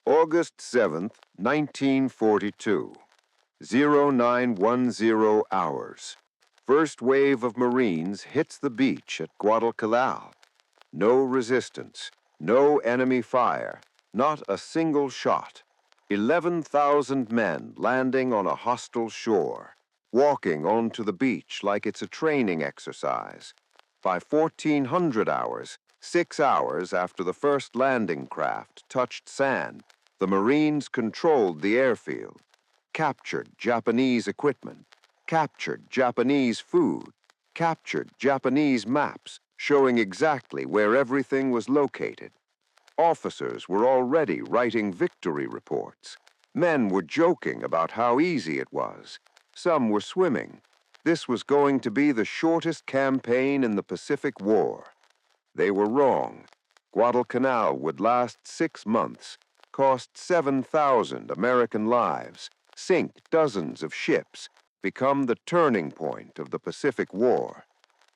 August 7th, 1942. 0910 hours. First wave of Marines hits the beach at Guadalcanal. No resistance, no enemy fire, not a single shot. 11,000 men landing on a hostile shore, walking onto the beach like it's a training exercise. By 1400 hours, 6 hours after the first landing craft touched sand, the Marines controlled the airfield, captured Japanese equipment, captured Japanese food, captured Japanese maps showing exactly where everything was located. Officers were already writing victory reports. Men were joking about how easy it was. Some were swimming. This was going to be the shortest campaign in the Pacific War. They were wrong. Guadalcanal would last 6 months, cost 7,000 American lives, sink dozens of ships, become the turning point of the Pacific War.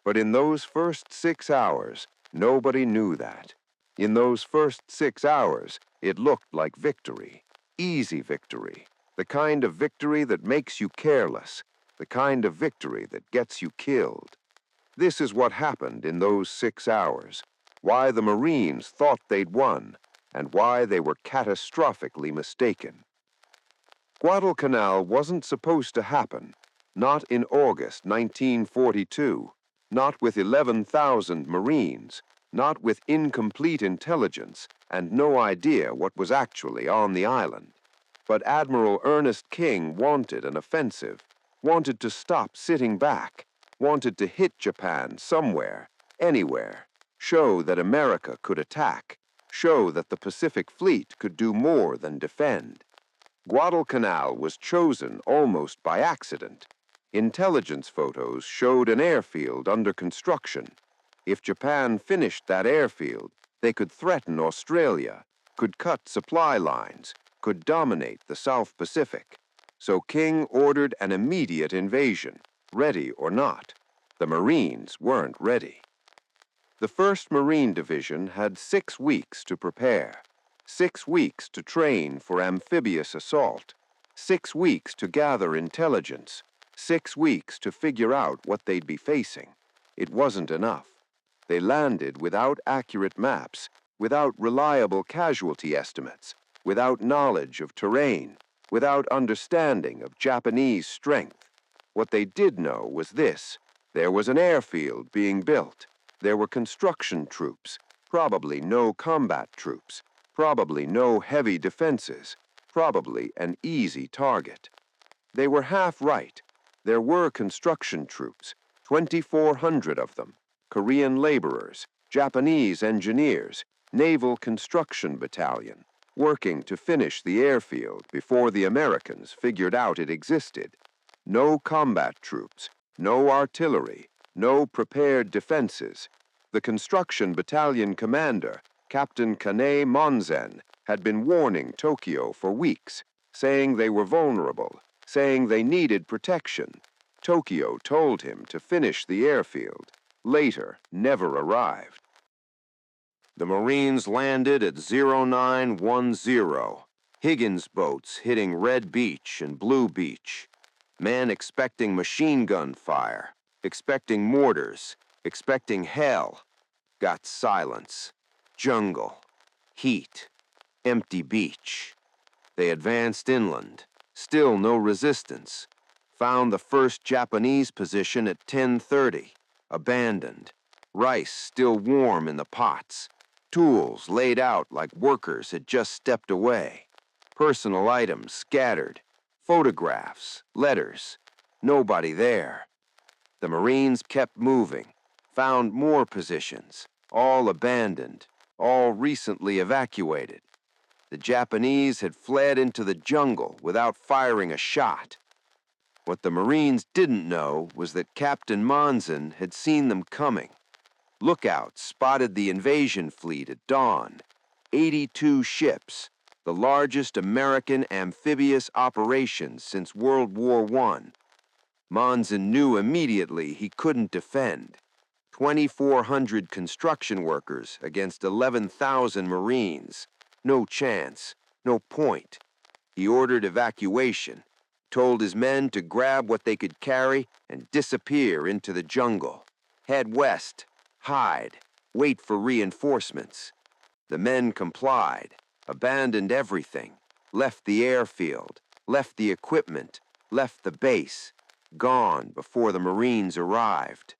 But in those first 6 hours, nobody knew that. In those first 6 hours, it looked like victory, easy victory, the kind of victory that makes you careless, the kind of victory that gets you killed. This is what happened in those 6 hours, why the Marines thought they'd won, and why they were catastrophically mistaken. Guadalcanal wasn't supposed to happen, not in August 1942, not with 11,000 Marines, not with incomplete intelligence and no idea what was actually on the island. But Admiral Ernest King wanted an offensive, wanted to stop sitting back, wanted to hit Japan somewhere, anywhere, show that America could attack, show that the Pacific Fleet could do more than defend. Guadalcanal was chosen almost by accident. Intelligence photos showed an airfield under construction. If Japan finished that airfield, they could threaten Australia, could cut supply lines, could dominate the South Pacific. So King ordered an immediate invasion, ready or not. The Marines weren't ready. The 1st Marine Division had 6 weeks to prepare, 6 weeks to train for amphibious assault, 6 weeks to gather intelligence, 6 weeks to figure out what they'd be facing. It wasn't enough. They landed without accurate maps, without reliable casualty estimates, without knowledge of terrain, without understanding of Japanese strength. What they did know was this: there was an airfield being built. There were construction troops, probably no combat troops, probably no heavy defenses, probably an easy target. They were half right. There were construction troops, 2,400 of them, Korean laborers, Japanese engineers, Naval Construction Battalion, working to finish the airfield before the Americans figured out it existed. No combat troops, no artillery, no prepared defenses. The construction battalion commander, Captain Kane Monzen, had been warning Tokyo for weeks, saying they were vulnerable, saying they needed protection. Tokyo told him to finish the airfield. Later, never arrived. The Marines landed at 0910. Higgins boats hitting Red Beach and Blue Beach. Men expecting machine gun fire, expecting mortars, expecting hell. Got silence, jungle, heat, empty beach. They advanced inland, still no resistance. Found the first Japanese position at 10:30, abandoned. Rice still warm in the pots. Tools laid out like workers had just stepped away. Personal items scattered. Photographs, letters. Nobody there. The Marines kept moving, found more positions, all abandoned, all recently evacuated. The Japanese had fled into the jungle without firing a shot. What the Marines didn't know was that Captain Monzen had seen them coming. Lookouts spotted the invasion fleet at dawn. 82 ships, the largest American amphibious operation since World War I. Monzen knew immediately he couldn't defend. 2,400 construction workers against 11,000 Marines. No chance. No point. He ordered evacuation, told his men to grab what they could carry and disappear into the jungle. Head west, hide, wait for reinforcements. The men complied, abandoned everything, left the airfield, left the equipment, left the base, gone before the Marines arrived.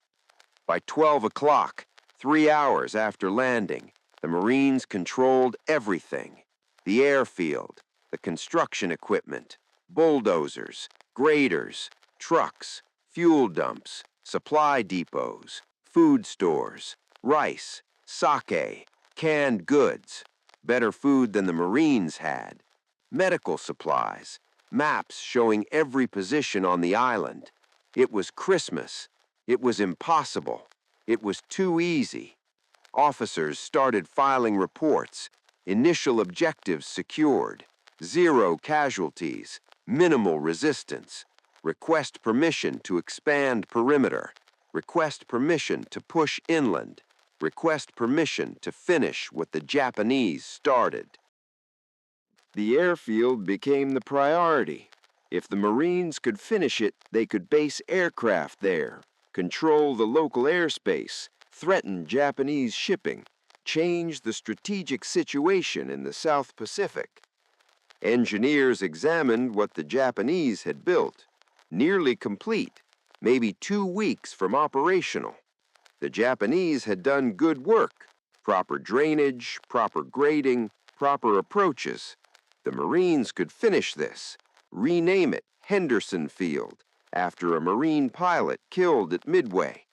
By 12 o'clock, 3 hours after landing, the Marines controlled everything: the airfield, the construction equipment, bulldozers, graders, trucks, fuel dumps, supply depots, food stores, rice, sake, canned goods, better food than the Marines had, medical supplies, maps showing every position on the island. It was Christmas. It was impossible. It was too easy. Officers started filing reports. Initial objectives secured. 0 casualties. Minimal resistance. Request permission to expand perimeter. Request permission to push inland. Request permission to finish what the Japanese started. The airfield became the priority. If the Marines could finish it, they could base aircraft there, control the local airspace, threaten Japanese shipping, change the strategic situation in the South Pacific. Engineers examined what the Japanese had built. Nearly complete, maybe 2 weeks from operational. The Japanese had done good work: proper drainage, proper grading, proper approaches. The Marines could finish this, rename it Henderson Field, after a Marine pilot killed at Midway,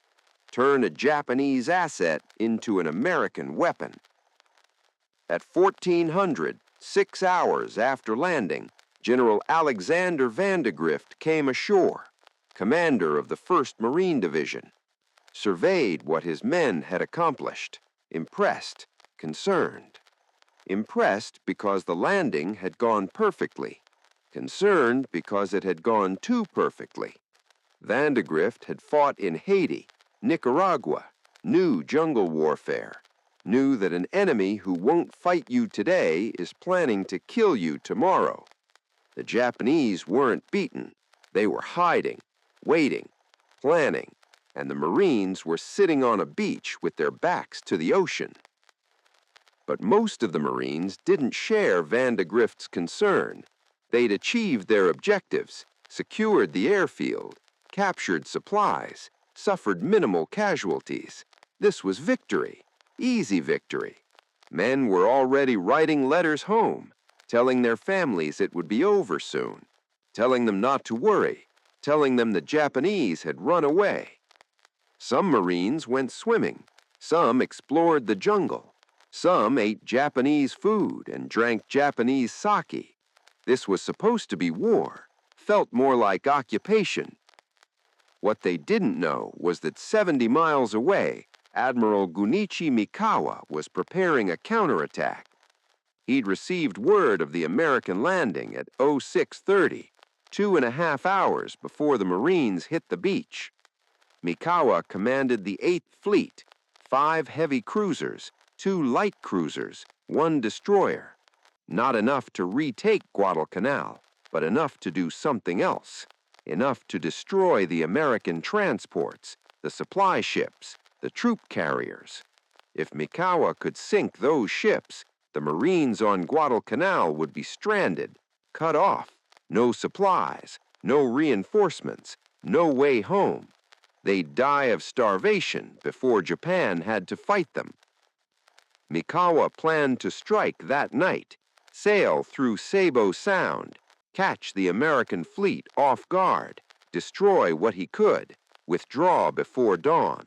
turn a Japanese asset into an American weapon. At 1400, 6 hours after landing, General Alexander Vandegrift came ashore, commander of the 1st Marine Division, surveyed what his men had accomplished, impressed, concerned. Impressed because the landing had gone perfectly, concerned because it had gone too perfectly. Vandegrift had fought in Haiti, Nicaragua, knew jungle warfare, knew that an enemy who won't fight you today is planning to kill you tomorrow. The Japanese weren't beaten. They were hiding, waiting, planning, and the Marines were sitting on a beach with their backs to the ocean. But most of the Marines didn't share Vandegrift's concern. They'd achieved their objectives, secured the airfield, captured supplies, suffered minimal casualties. This was victory, easy victory. Men were already writing letters home, telling their families it would be over soon, telling them not to worry, telling them the Japanese had run away. Some Marines went swimming, some explored the jungle, some ate Japanese food and drank Japanese sake. This was supposed to be war, felt more like occupation. What they didn't know was that 70 miles away, Admiral Gunichi Mikawa was preparing a counterattack. He'd received word of the American landing at 0630, 2.5 hours before the Marines hit the beach. Mikawa commanded the 8th Fleet, 5 heavy cruisers, 2 light cruisers, 1 destroyer. Not enough to retake Guadalcanal, but enough to do something else. Enough to destroy the American transports, the supply ships, the troop carriers. If Mikawa could sink those ships, the Marines on Guadalcanal would be stranded, cut off, no supplies, no reinforcements, no way home. They'd die of starvation before Japan had to fight them. Mikawa planned to strike that night, sail through Savo Sound, catch the American fleet off guard, destroy what he could, withdraw before dawn.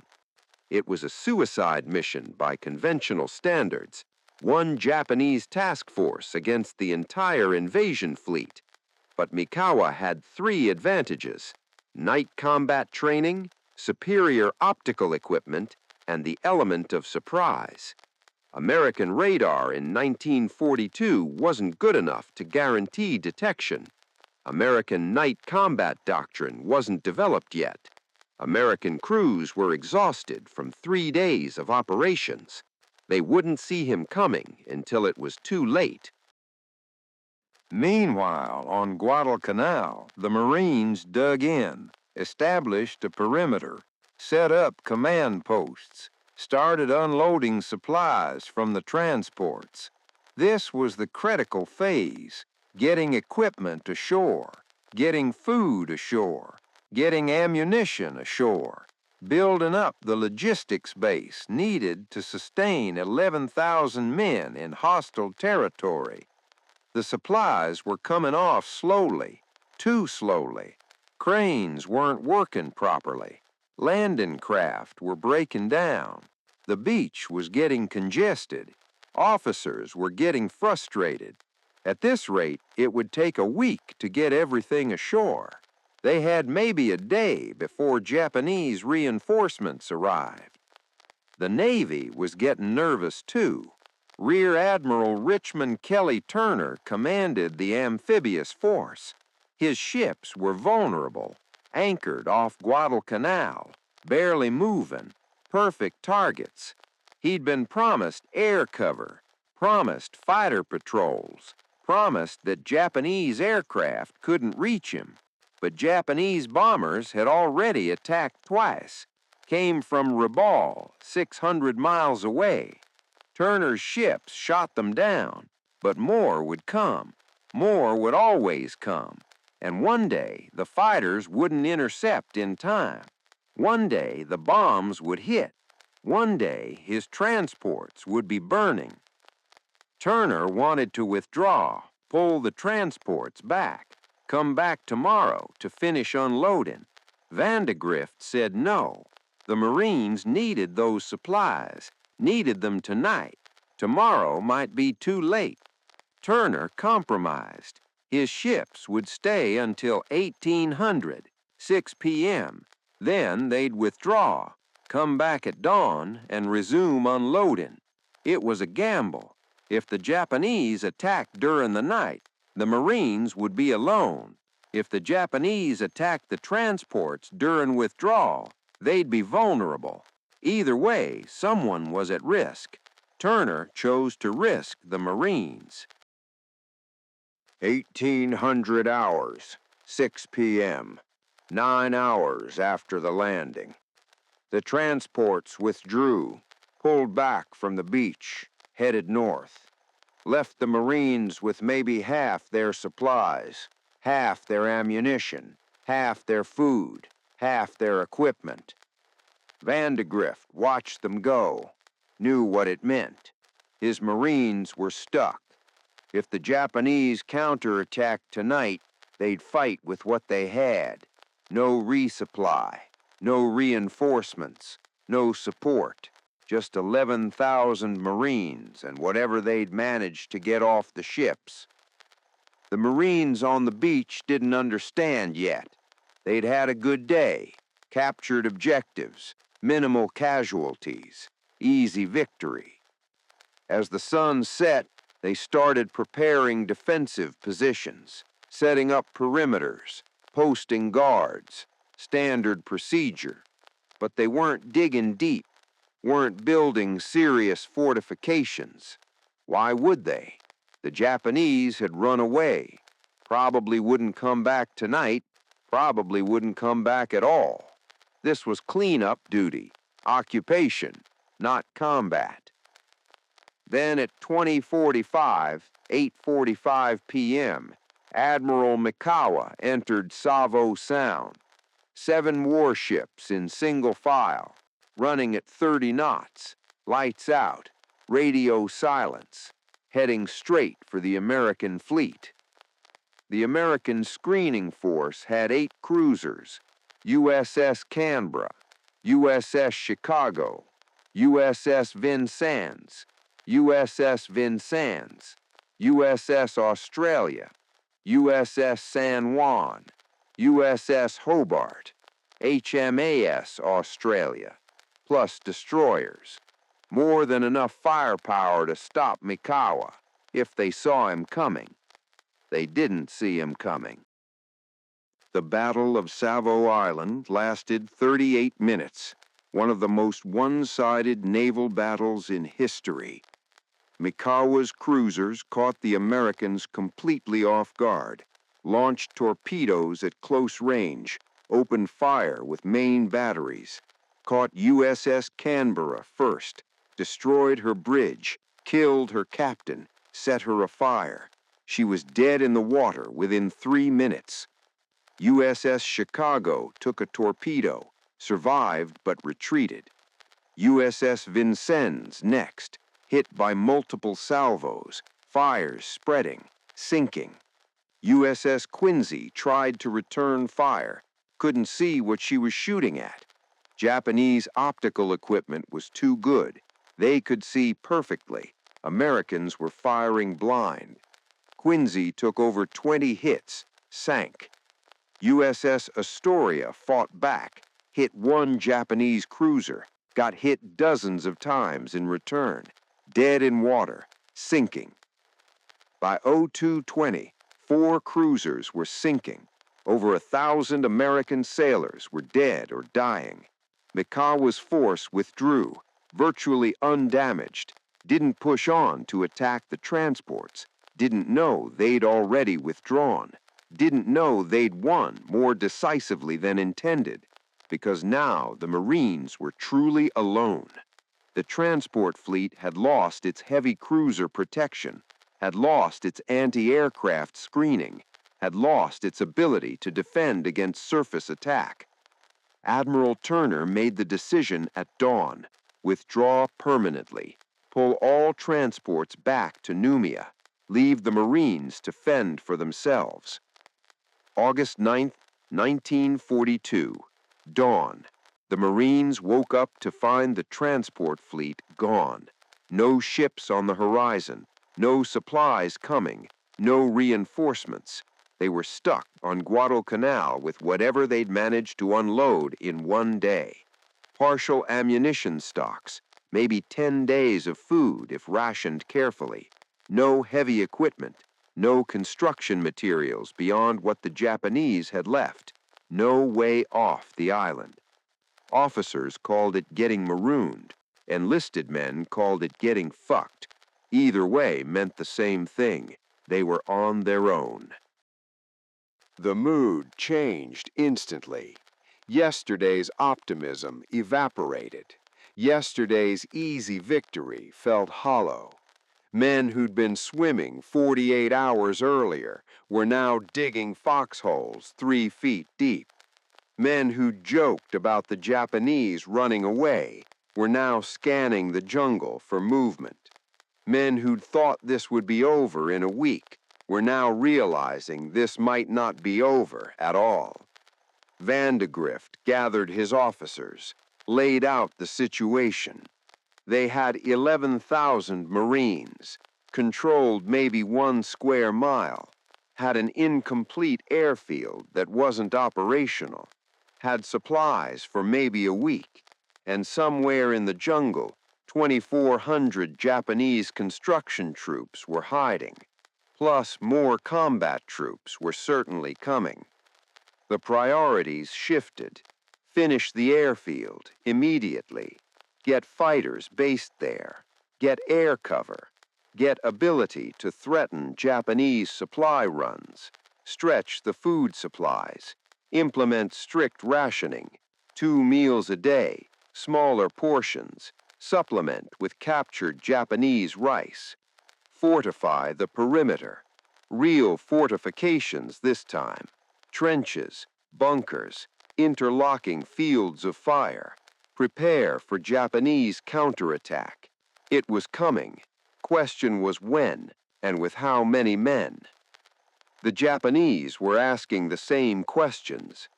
It was a suicide mission by conventional standards, 1 Japanese task force against the entire invasion fleet. But Mikawa had 3 advantages: night combat training, superior optical equipment, and the element of surprise. American radar in 1942 wasn't good enough to guarantee detection. American night combat doctrine wasn't developed yet. American crews were exhausted from 3 days of operations. They wouldn't see him coming until it was too late. Meanwhile, on Guadalcanal, the Marines dug in, established a perimeter, set up command posts, started unloading supplies from the transports. This was the critical phase, getting equipment ashore, getting food ashore, getting ammunition ashore, building up the logistics base needed to sustain 11,000 men in hostile territory. The supplies were coming off slowly, too slowly. Cranes weren't working properly. Landing craft were breaking down. The beach was getting congested. Officers were getting frustrated. At this rate, it would take a week to get everything ashore. They had maybe a day before Japanese reinforcements arrived. The Navy was getting nervous too. Rear Admiral Richmond Kelly Turner commanded the amphibious force. His ships were vulnerable, anchored off Guadalcanal, barely moving, perfect targets. He'd been promised air cover, promised fighter patrols, promised that Japanese aircraft couldn't reach him. But Japanese bombers had already attacked twice, came from Rabaul, 600 miles away. Turner's ships shot them down, but more would come. More would always come. And one day, the fighters wouldn't intercept in time. One day, the bombs would hit. One day, his transports would be burning. Turner wanted to withdraw, pull the transports back, come back tomorrow to finish unloading. Vandegrift said no. The Marines needed those supplies, needed them tonight. Tomorrow might be too late. Turner compromised. His ships would stay until 1800, 6 p.m. Then they'd withdraw, come back at dawn, and resume unloading. It was a gamble. If the Japanese attacked during the night, the Marines would be alone. If the Japanese attacked the transports during withdrawal, they'd be vulnerable. Either way, someone was at risk. Turner chose to risk the Marines. 1800 hours, 6 p.m., 9 hours after the landing. The transports withdrew, pulled back from the beach, headed north, left the Marines with maybe half their supplies, half their ammunition, half their food, half their equipment. Vandegrift watched them go, knew what it meant. His Marines were stuck. If the Japanese counterattacked tonight, they'd fight with what they had. No resupply, no reinforcements, no support. Just 11,000 Marines and whatever they'd managed to get off the ships. The Marines on the beach didn't understand yet. They'd had a good day, captured objectives, minimal casualties, easy victory. As the sun set, they started preparing defensive positions, setting up perimeters, posting guards, standard procedure. But they weren't digging deep, weren't building serious fortifications. Why would they? The Japanese had run away, probably wouldn't come back tonight, probably wouldn't come back at all. This was cleanup duty, occupation, not combat. Then at 8:45 p.m., Admiral Mikawa entered Savo Sound. 7 warships in single file, running at 30 knots, lights out, radio silence, heading straight for the American fleet. The American screening force had 8 cruisers: USS Canberra, USS Chicago, USS Vincennes, USS Vincennes, USS Australia, USS San Juan, USS Hobart, HMAS Australia, plus destroyers. More than enough firepower to stop Mikawa if they saw him coming. They didn't see him coming. The Battle of Savo Island lasted 38 minutes, one of the most one-sided naval battles in history. Mikawa's cruisers caught the Americans completely off guard, launched torpedoes at close range, opened fire with main batteries, caught USS Canberra first, destroyed her bridge, killed her captain, set her afire. She was dead in the water within 3 minutes. USS Chicago took a torpedo, survived but retreated. USS Vincennes next, hit by multiple salvos, fires spreading, sinking. USS Quincy tried to return fire, couldn't see what she was shooting at. Japanese optical equipment was too good. They could see perfectly. Americans were firing blind. Quincy took over 20 hits, sank. USS Astoria fought back, hit one Japanese cruiser, got hit dozens of times in return, dead in water, sinking. By 0220, 4 cruisers were sinking. Over 1,000 American sailors were dead or dying. Mikawa's force withdrew, virtually undamaged, didn't push on to attack the transports, didn't know they'd already withdrawn, didn't know they'd won more decisively than intended, because now the Marines were truly alone. The transport fleet had lost its heavy cruiser protection, had lost its anti-aircraft screening, had lost its ability to defend against surface attack. Admiral Turner made the decision at dawn: withdraw permanently, pull all transports back to Noumea, leave the Marines to fend for themselves. August 9, 1942, dawn. The Marines woke up to find the transport fleet gone. No ships on the horizon, no supplies coming, no reinforcements. They were stuck on Guadalcanal with whatever they'd managed to unload in one day. Partial ammunition stocks, maybe 10 days of food if rationed carefully. No heavy equipment, no construction materials beyond what the Japanese had left. No way off the island. Officers called it getting marooned. Enlisted men called it getting fucked. Either way meant the same thing. They were on their own. The mood changed instantly. Yesterday's optimism evaporated. Yesterday's easy victory felt hollow. Men who'd been swimming 48 hours earlier were now digging foxholes 3 feet deep. Men who joked about the Japanese running away were now scanning the jungle for movement. Men who'd thought this would be over in a week were now realizing this might not be over at all. Vandegrift gathered his officers, laid out the situation. They had 11,000 Marines, controlled maybe 1 square mile, had an incomplete airfield that wasn't operational, had supplies for maybe a week, and somewhere in the jungle, 2,400 Japanese construction troops were hiding, plus more combat troops were certainly coming. The priorities shifted. Finish the airfield immediately. Get fighters based there. Get air cover. Get ability to threaten Japanese supply runs. Stretch the food supplies. Implement strict rationing. 2 meals a day, smaller portions. Supplement with captured Japanese rice. Fortify the perimeter. Real fortifications this time. Trenches, bunkers, interlocking fields of fire. Prepare for Japanese counterattack. It was coming. Question was when, and with how many men. The Japanese were asking the same questions.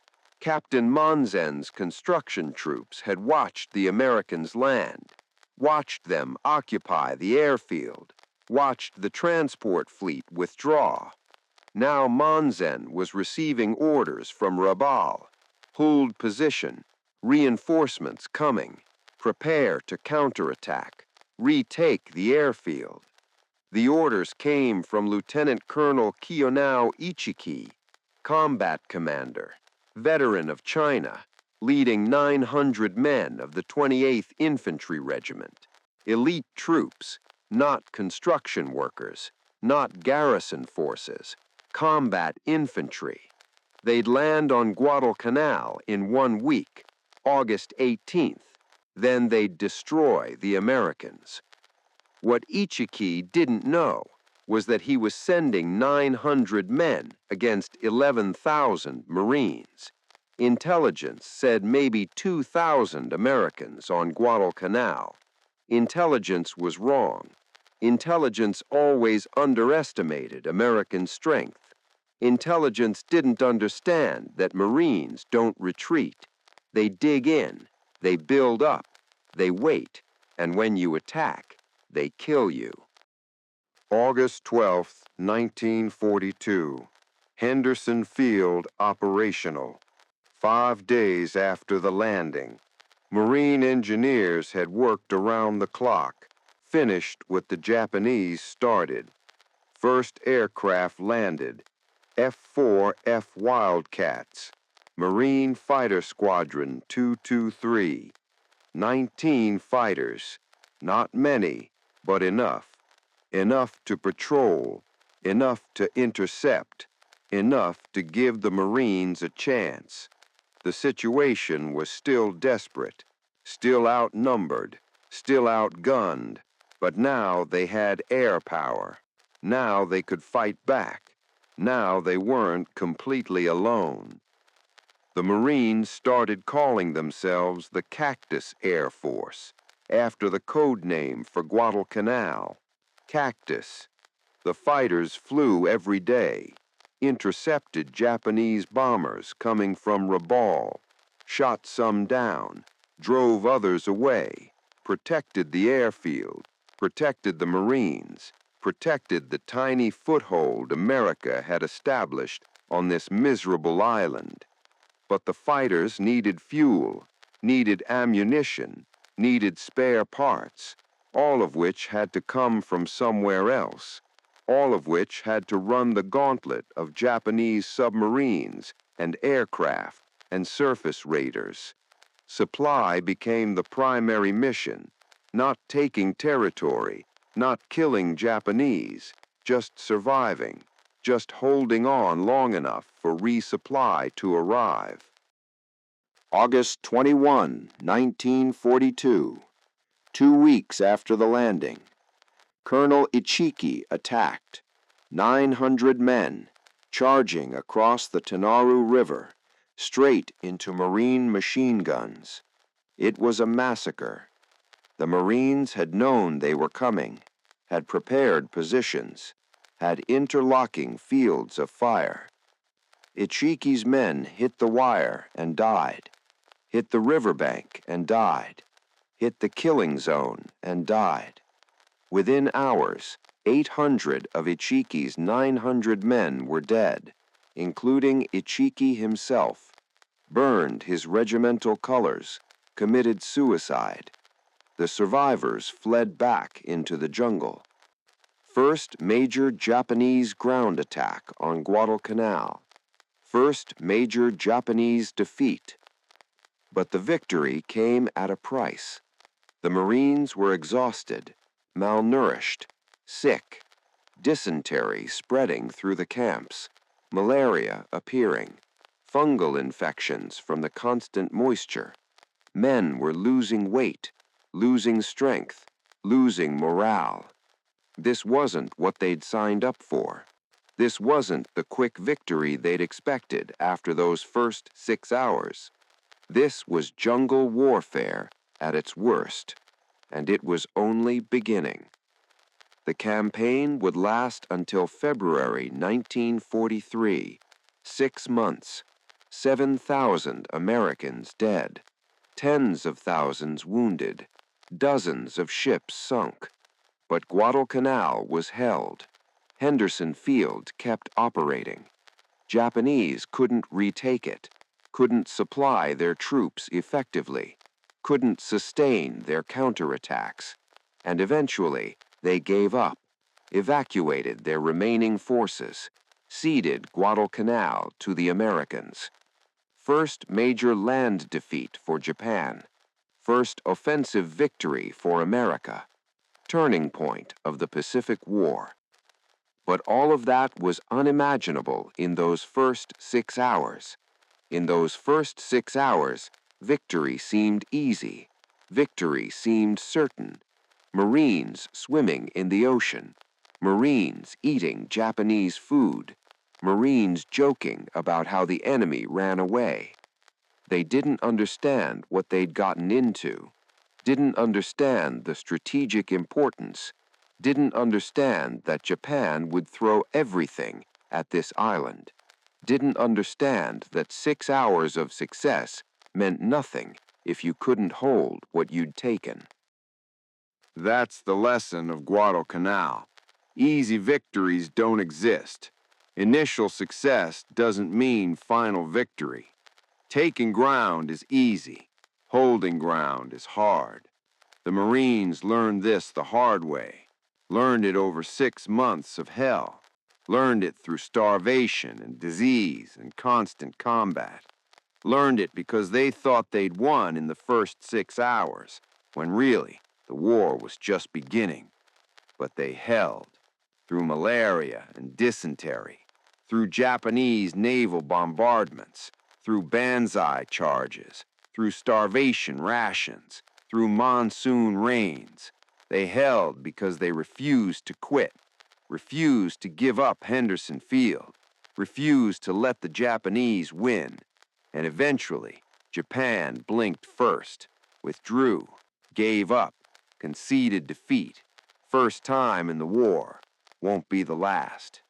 Captain Monzen's construction troops had watched the Americans land, watched them occupy the airfield, watched the transport fleet withdraw. Now Monzen was receiving orders from Rabaul. Hold position, reinforcements coming, prepare to counterattack, retake the airfield. The orders came from Lieutenant Colonel Kiyonao Ichiki, combat commander, veteran of China, leading 900 men of the 28th Infantry Regiment, elite troops, not construction workers, not garrison forces, combat infantry. They'd land on Guadalcanal in 1 week, August 18th. Then they'd destroy the Americans. What Ichiki didn't know was that he was sending 900 men against 11,000 Marines. Intelligence said maybe 2,000 Americans on Guadalcanal. Intelligence was wrong. Intelligence always underestimated American strength. Intelligence didn't understand that Marines don't retreat. They dig in, they build up, they wait, and when you attack, they kill you. August 12, 1942. Henderson Field operational. 5 days after the landing. Marine engineers had worked around the clock, finished what the Japanese started. First aircraft landed, F-4F Wildcats, Marine Fighter Squadron 223. 19 fighters, not many, but enough. Enough to patrol, enough to intercept, enough to give the Marines a chance. The situation was still desperate, still outnumbered, still outgunned, but now they had air power. Now they could fight back. Now they weren't completely alone. The Marines started calling themselves the Cactus Air Force, after the code name for Guadalcanal, Cactus. The fighters flew every day, intercepted Japanese bombers coming from Rabaul, shot some down, drove others away, protected the airfield, protected the Marines, protected the tiny foothold America had established on this miserable island. But the fighters needed fuel, needed ammunition, needed spare parts, all of which had to come from somewhere else, all of which had to run the gauntlet of Japanese submarines and aircraft and surface raiders. Supply became the primary mission, not taking territory, not killing Japanese, just surviving, just holding on long enough for resupply to arrive. August 21, 1942. 2 weeks after the landing. Colonel Ichiki attacked. 900 men, charging across the Tanaru River, straight into Marine machine guns. It was a massacre. The Marines had known they were coming, had prepared positions, had interlocking fields of fire. Ichiki's men hit the wire and died, hit the riverbank and died, hit the killing zone and died. Within hours, 800 of Ichiki's 900 men were dead, including Ichiki himself, burned his regimental colors, committed suicide. The survivors fled back into the jungle. First major Japanese ground attack on Guadalcanal. First major Japanese defeat. But the victory came at a price. The Marines were exhausted, malnourished, sick, dysentery spreading through the camps, malaria appearing, fungal infections from the constant moisture. Men were losing weight, losing strength, losing morale. This wasn't what they'd signed up for. This wasn't the quick victory they'd expected after those first 6 hours. This was jungle warfare at its worst, and it was only beginning. The campaign would last until February 1943, 6 months, 7,000 Americans dead, tens of thousands wounded, dozens of ships sunk. But Guadalcanal was held. Henderson Field kept operating. Japanese couldn't retake it, couldn't supply their troops effectively, couldn't sustain their counterattacks, and eventually they gave up, evacuated their remaining forces, ceded Guadalcanal to the Americans. First major land defeat for Japan. First offensive victory for America. turning point of the Pacific War. But all of that was unimaginable in those first 6 hours. In those first 6 hours, victory seemed easy. Victory seemed certain. Marines swimming in the ocean. Marines eating Japanese food. Marines joking about how the enemy ran away. They didn't understand what they'd gotten into, didn't understand the strategic importance, didn't understand that Japan would throw everything at this island, didn't understand that 6 hours of success meant nothing if you couldn't hold what you'd taken. That's the lesson of Guadalcanal. Easy victories don't exist. Initial success doesn't mean final victory. Taking ground is easy. Holding ground is hard. The Marines learned this the hard way. Learned it over 6 months of hell. Learned it through starvation and disease and constant combat. Learned it because they thought they'd won in the first 6 hours, when really the war was just beginning. But they held through malaria and dysentery, through Japanese naval bombardments, through banzai charges, through starvation rations, through monsoon rains. They held because they refused to quit, refused to give up Henderson Field, refused to let the Japanese win. And eventually, Japan blinked first, withdrew, gave up, conceded defeat. First time in the war, won't be the last.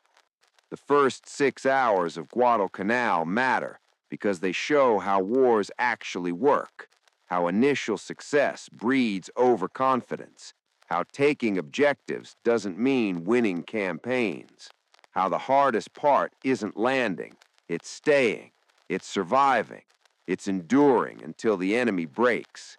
The first 6 hours of Guadalcanal matter because they show how wars actually work, how initial success breeds overconfidence, how taking objectives doesn't mean winning campaigns, how the hardest part isn't landing, it's staying, it's surviving, it's enduring until the enemy breaks.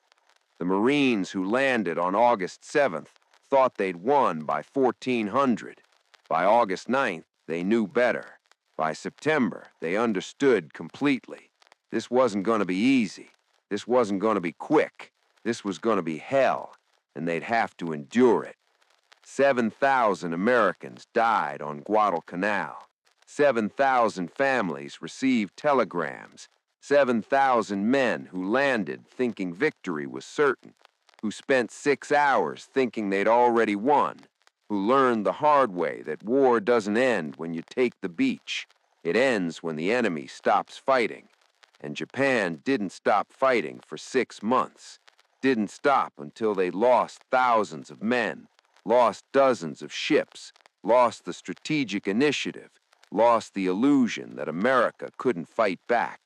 The Marines who landed on August 7th thought they'd won by 1400. By August 9th, they knew better. By September, they understood completely. This wasn't going to be easy. This wasn't going to be quick. This was going to be hell, and they'd have to endure it. 7,000 Americans died on Guadalcanal. 7,000 families received telegrams. 7,000 men who landed thinking victory was certain, who spent 6 hours thinking they'd already won, who learned the hard way that war doesn't end when you take the beach. It ends when the enemy stops fighting. And Japan didn't stop fighting for 6 months. Didn't stop until they lost thousands of men, lost dozens of ships, lost the strategic initiative, lost the illusion that America couldn't fight back.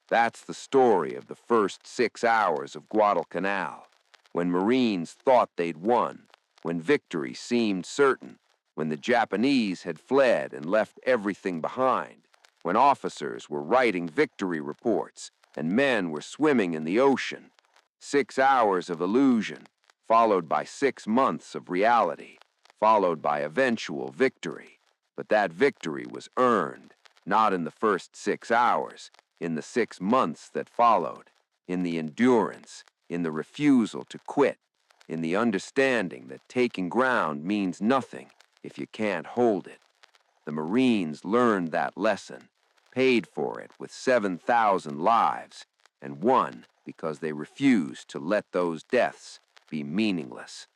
That's the story of the first 6 hours of Guadalcanal, when Marines thought they'd won, when victory seemed certain, when the Japanese had fled and left everything behind, when officers were writing victory reports and men were swimming in the ocean. 6 hours of illusion, followed by 6 months of reality, followed by eventual victory. But that victory was earned, not in the first 6 hours, in the 6 months that followed, in the endurance, in the refusal to quit, in the understanding that taking ground means nothing if you can't hold it. The Marines learned that lesson, paid for it with 7,000 lives, and won because they refused to let those deaths be meaningless.